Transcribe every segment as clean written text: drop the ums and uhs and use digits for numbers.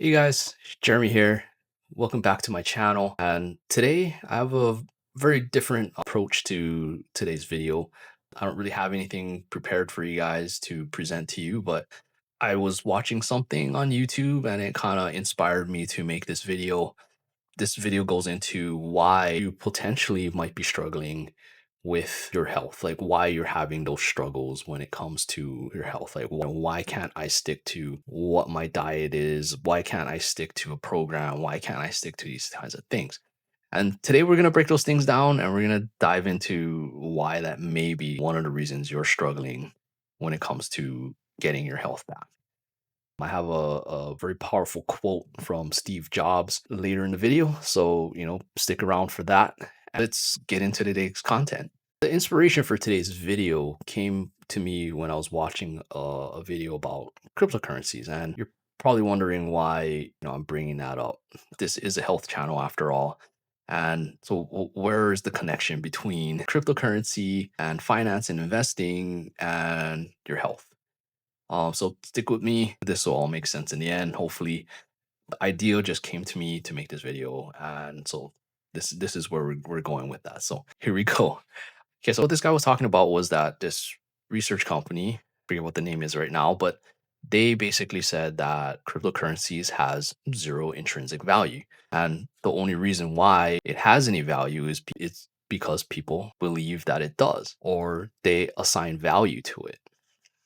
Hey guys, Jeremy here. Welcome back to my channel. And today I have a very different approach to today's video. I don't really have anything prepared for you guys to present to you, but I was watching something on YouTube and it kind of inspired me to make this video. This video goes into why you potentially might be struggling with your health, like why you're having those struggles when it comes to your health. Like, why can't I stick to what my diet is? Why can't I stick to a program? Why can't I stick to these kinds of things? And today we're going to break those things down and we're going to dive into why that may be one of the reasons you're struggling when it comes to getting your health back. I have a very powerful quote from Steve Jobs later in the video. So, stick around for that. Let's get into today's content. The inspiration for today's video came to me when I was watching a video about cryptocurrencies. And you're probably wondering why, I'm bringing that up. This is a health channel after all. And so, where is the connection between cryptocurrency and finance and investing and your health? So stick with me. This will all make sense in the end. Hopefully, the idea just came to me to make this video, and so this is where we're going with that. So here we go. Okay, so what this guy was talking about was that this research company, I forget what the name is right now, but they basically said that cryptocurrencies has zero intrinsic value, and the only reason why it has any value is it's because people believe that it does, or they assign value to it.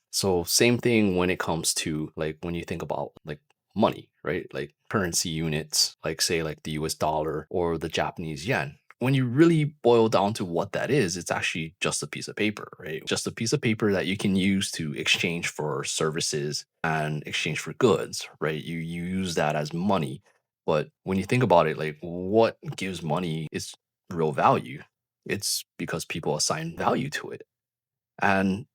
So same thing when it comes to like when you think about like money, right? Like currency units, like say like the US dollar or the Japanese yen. When you really boil down to what that is, it's actually just a piece of paper, right? Just a piece of paper that you can use to exchange for services and exchange for goods, right? You use that as money. But when you think about it, like what gives money its real value? It's because people assign value to it. And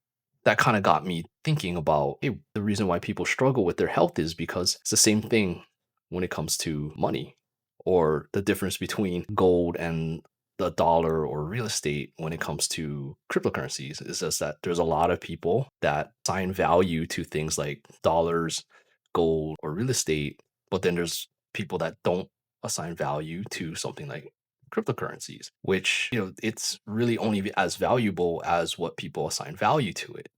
that kind of got me thinking about, hey, the reason why people struggle with their health is because it's the same thing when it comes to money, or the difference between gold and the dollar or real estate when it comes to cryptocurrencies is just that there's a lot of people that assign value to things like dollars, gold, or real estate, but then there's people that don't assign value to something like cryptocurrencies, which, it's really only as valuable as what people assign value to it.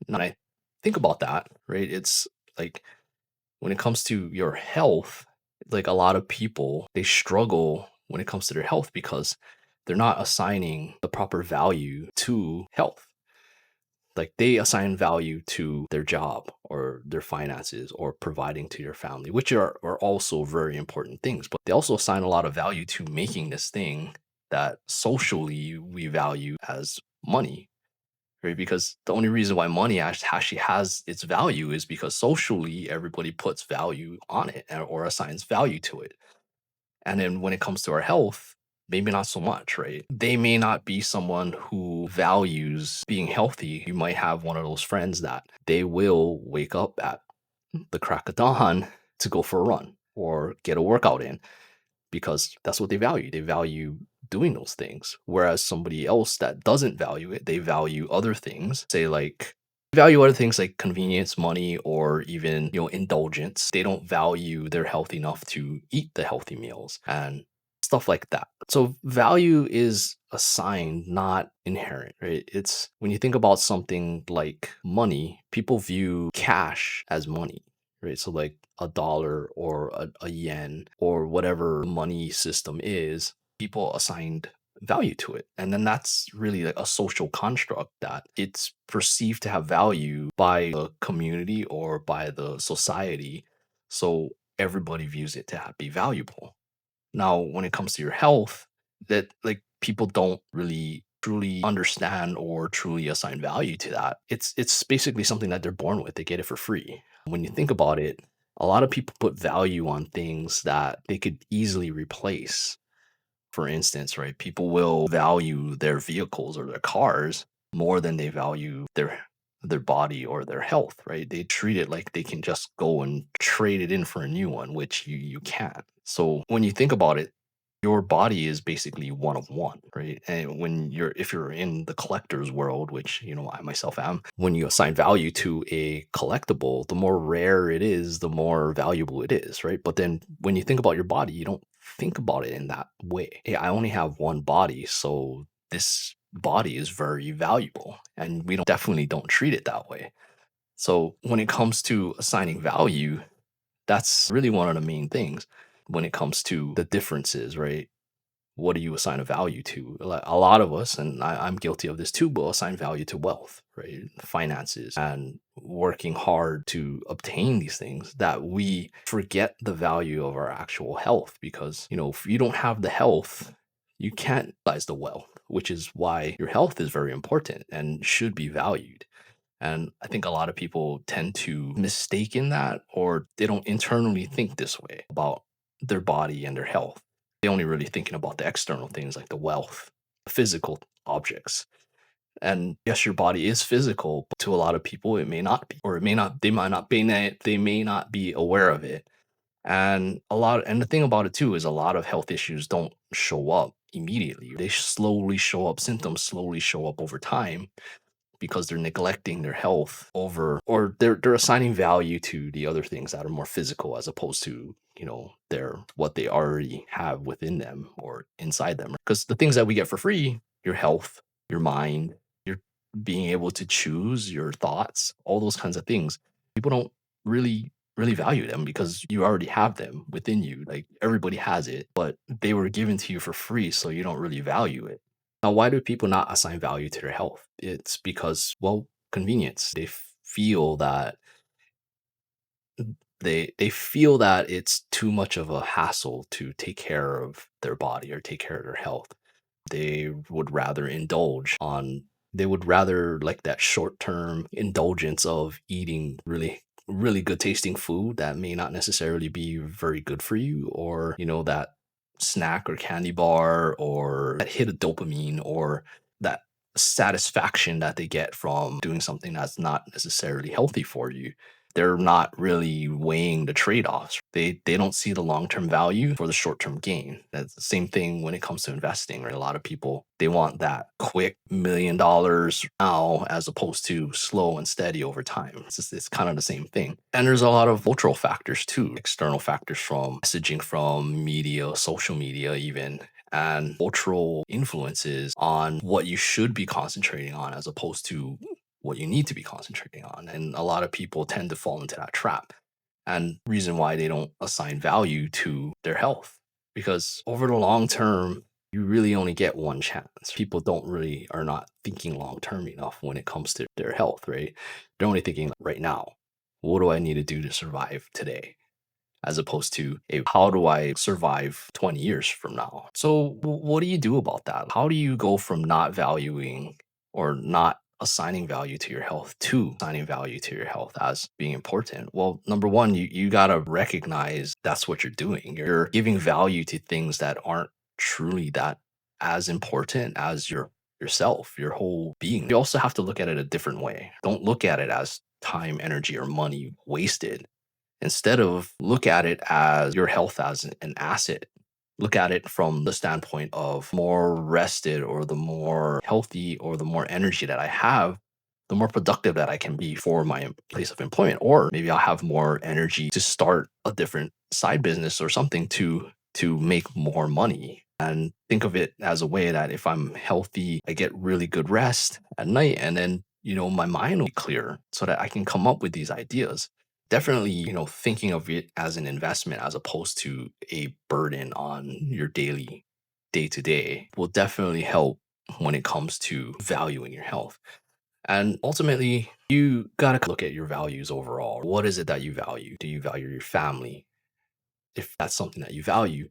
And I think about that, right? It's like when it comes to your health, like a lot of people, they struggle when it comes to their health because they're not assigning the proper value to health. Like they assign value to their job or their finances or providing to your family, which are also very important things. But they also assign a lot of value to making this thing that socially we value as money, right? Because the only reason why money actually has its value is because socially everybody puts value on it or assigns value to it. And then when it comes to our health, maybe not so much, right? They may not be someone who values being healthy. You might have one of those friends that they will wake up at the crack of dawn to go for a run or get a workout in because that's what they value. They value doing those things. Whereas somebody else that doesn't value it, they value other things, say like value other things like convenience, money, or even, indulgence. They don't value their health enough to eat the healthy meals and stuff like that. So value is assigned, not inherent, right? It's when you think about something like money, people view cash as money, right? So like a dollar or a yen or whatever money system is, people assigned value to it. And then that's really like a social construct that it's perceived to have value by the community or by the society. So everybody views it to be valuable. Now, when it comes to your health, that like people don't really truly understand or truly assign value to that. It's basically something that they're born with. They get it for free. When you think about it, a lot of people put value on things that they could easily replace. For instance, right? People will value their vehicles or their cars more than they value their body or their health, right? They treat it like they can just go and trade it in for a new one, which you can't. So when you think about it, your body is basically one of one, right? And if you're in the collector's world, which I myself am, when you assign value to a collectible, the more rare it is, the more valuable it is, right? But then when you think about your body, you don't think about it in that way. Hey, I only have one body, so this body is very valuable, and we definitely don't treat it that way. So when it comes to assigning value, that's really one of the main things when it comes to the differences, right? What do you assign a value to? A lot of us, and I'm guilty of this too, will assign value to wealth, right? Finances, and working hard to obtain these things, that we forget the value of our actual health. Because, if you don't have the health, you can't realize the wealth, which is why your health is very important and should be valued. And I think a lot of people tend to mistake in that, or they don't internally think this way about their body and their health. They only really thinking about the external things like the wealth, physical objects. And yes, your body is physical, but to a lot of people it may not be, or it may not, they may not be aware of it. And the thing about it too is a lot of health issues don't show up immediately. They slowly show up, symptoms slowly show up over time, because they're neglecting their health over, or they're assigning value to the other things that are more physical, as opposed to their what they already have within them or inside them. Because the things that we get for free, your health, your mind, your being able to choose your thoughts, all those kinds of things, people don't really value them, because you already have them within you. Like, everybody has it, but they were given to you for free, so you don't really value it. Now, why do people not assign value to their health? It's because, well, convenience. They feel that they feel that it's too much of a hassle to take care of their body or take care of their health. They would rather indulge on, they would rather like that short-term indulgence of eating really good tasting food that may not necessarily be very good for you, or that snack or candy bar, or that hit of dopamine, or that satisfaction that they get from doing something that's not necessarily healthy for you. They're not really weighing the trade-offs. They don't see the long-term value for the short-term gain. That's the same thing when it comes to investing, right? A lot of people, they want that quick $1 million now, as opposed to slow and steady over time. It's kind of the same thing. And there's a lot of cultural factors too, external factors from messaging from media, social media even, and cultural influences on what you should be concentrating on, as opposed to what you need to be concentrating on. And a lot of people tend to fall into that trap. And reason why they don't assign value to their health, because over the long term, you really only get one chance. People don't really are not thinking long term enough when it comes to their health, right? They're only thinking right now, what do I need to do to survive today? As opposed to, hey, how do I survive 20 years from now? So, what do you do about that? How do you go from not valuing, or not assigning value to your health, to assigning value to your health as being important? Well, number one, you got to recognize that's what you're doing. You're giving value to things that aren't truly that as important as yourself, your whole being. You also have to look at it a different way. Don't look at it as time, energy, or money wasted. Instead of look at it as your health as an asset, look at it from the standpoint of more rested, or the more healthy, or the more energy that I have, the more productive that I can be for my place of employment. Or maybe I'll have more energy to start a different side business or something to make more money. And think of it as a way that if I'm healthy, I get really good rest at night, and then my mind will be clear, so that I can come up with these ideas. Definitely, thinking of it as an investment, as opposed to a burden on your daily day to day, will definitely help when it comes to valuing your health. And ultimately, you got to look at your values overall. What is it that you value? Do you value your family? If that's something that you value,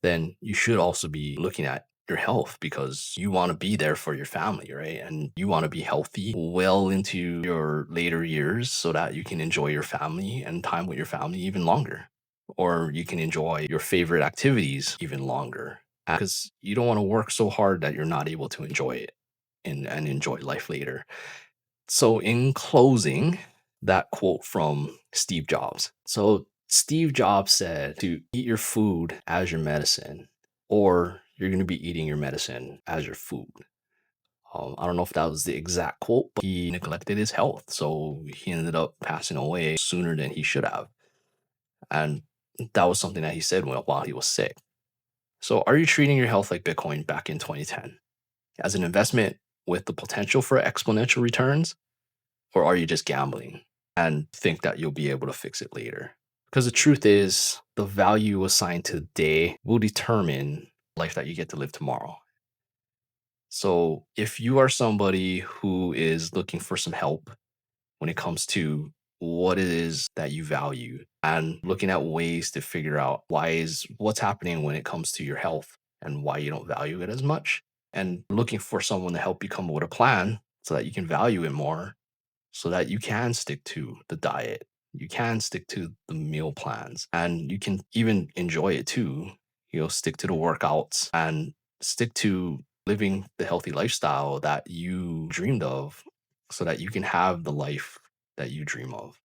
then you should also be looking at your health, because you want to be there for your family, right? And you want to be healthy well into your later years, so that you can enjoy your family and time with your family even longer, or you can enjoy your favorite activities even longer, because you don't want to work so hard that you're not able to enjoy it, and enjoy life later. So, in closing, that quote from Steve Jobs. So, Steve Jobs said to eat your food as your medicine. or you're going to be eating your medicine as your food. I don't know if that was the exact quote, but he neglected his health. So he ended up passing away sooner than he should have. And that was something that he said while he was sick. So are you treating your health like Bitcoin back in 2010 as an investment with the potential for exponential returns? Or are you just gambling and think that you'll be able to fix it later? Because the truth is, the value assigned today will determine life that you get to live tomorrow. So if you are somebody who is looking for some help when it comes to what it is that you value and looking at ways to figure out what's happening when it comes to your health and why you don't value it as much, and looking for someone to help you come up with a plan so that you can value it more, so that you can stick to the diet, you can stick to the meal plans, and you can even enjoy it too. Stick to the workouts and stick to living the healthy lifestyle that you dreamed of so that you can have the life that you dream of.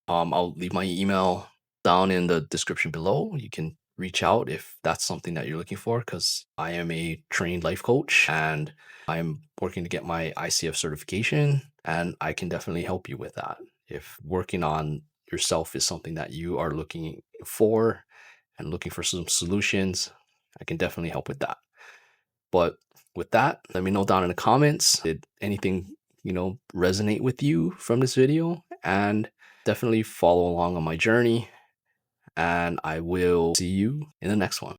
I'll leave my email down in the description below. You can reach out if that's something that you're looking for, because I am a trained life coach and I'm working to get my ICF certification, and I can definitely help you with that. If working on yourself is something that you are looking for and looking for some solutions, I can definitely help with that. But with that, let me know down in the comments, did anything, resonate with you from this video? And definitely follow along on my journey. And I will see you in the next one.